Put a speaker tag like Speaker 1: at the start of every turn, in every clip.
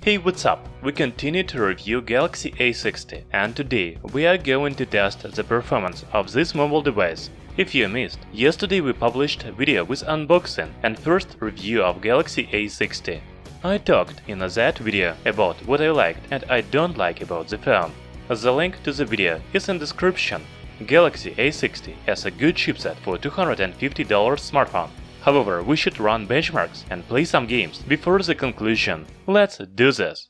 Speaker 1: Hey, what's up? We continue to review Galaxy A60, and today we are going to test the performance of this mobile device. If you missed, yesterday we published a video with unboxing and first review of Galaxy A60. I talked in that video about what I liked and I don't like about the phone. The link to the video is in description. Galaxy A60 has a good chipset for $250 smartphone. However, we should run benchmarks and play some games before the conclusion. Let's do this!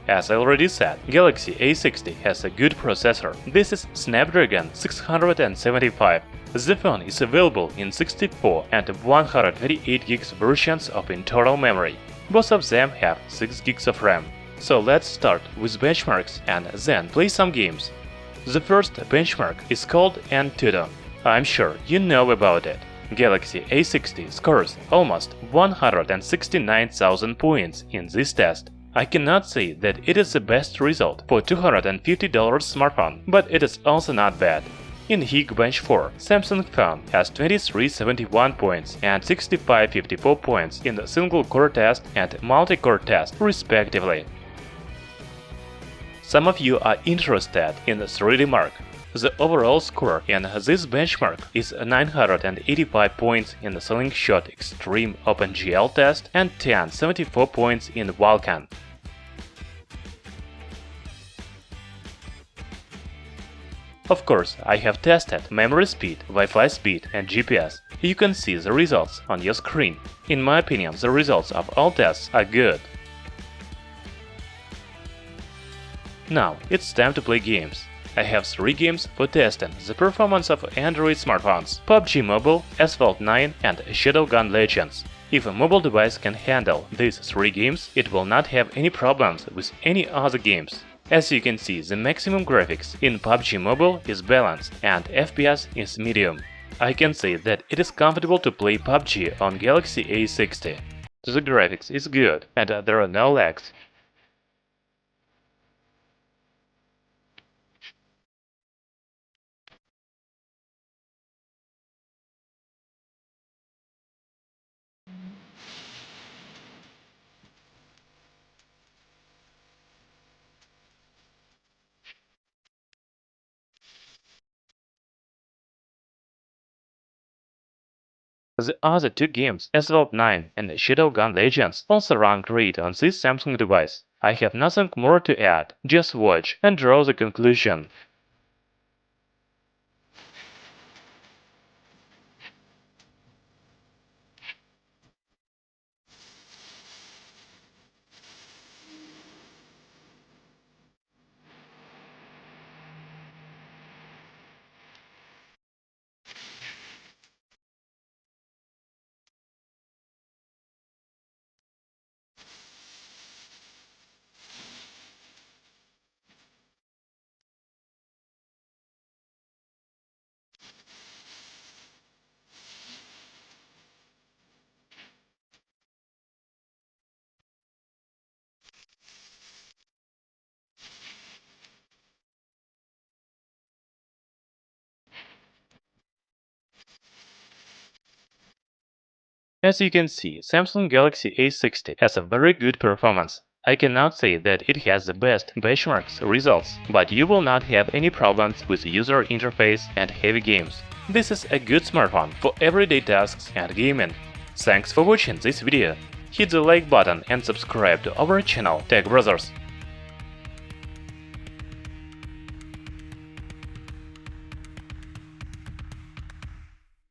Speaker 1: As I already said, Galaxy A60 has a good processor. This is Snapdragon 675. The phone is available in 64 and 128 GB versions of internal memory. Both of them have 6 GB of RAM. So let's start with benchmarks and then play some games. The first benchmark is called AnTuTu. I'm sure you know about it. Galaxy A60 scores almost 169,000 points in this test. I cannot say that it is the best result for $250 smartphone, but it is also not bad. In GeekBench 4, Samsung phone has 2371 points and 6554 points in the single-core test and multi-core test, respectively. Some of you are interested in the 3D Mark. The overall score in this benchmark is 985 points in the Slingshot Extreme OpenGL test and 1074 points in Vulkan. Of course, I have tested memory speed, Wi-Fi speed and GPS. You can see the results on your screen. In my opinion, the results of all tests are good. Now, it's time to play games. I have 3 games for testing the performance of Android smartphones: PUBG Mobile, Asphalt 9 and Shadowgun Legends. If a mobile device can handle these 3 games, it will not have any problems with any other games. As you can see, the maximum graphics in PUBG Mobile is balanced and FPS is medium. I can say that it is comfortable to play PUBG on Galaxy A60. The graphics is good and there are no lags. The other 2 games, Asphalt 9 and Shadowgun Legends, also run great on this Samsung device. I have nothing more to add, just watch and draw the conclusion. As you can see, Samsung Galaxy A60 has a very good performance. I cannot say that it has the best benchmarks results, but you will not have any problems with user interface and heavy games. This is a good smartphone for everyday tasks and gaming. Thanks for watching this video. Hit the like button and subscribe to our channel Tech Brothers.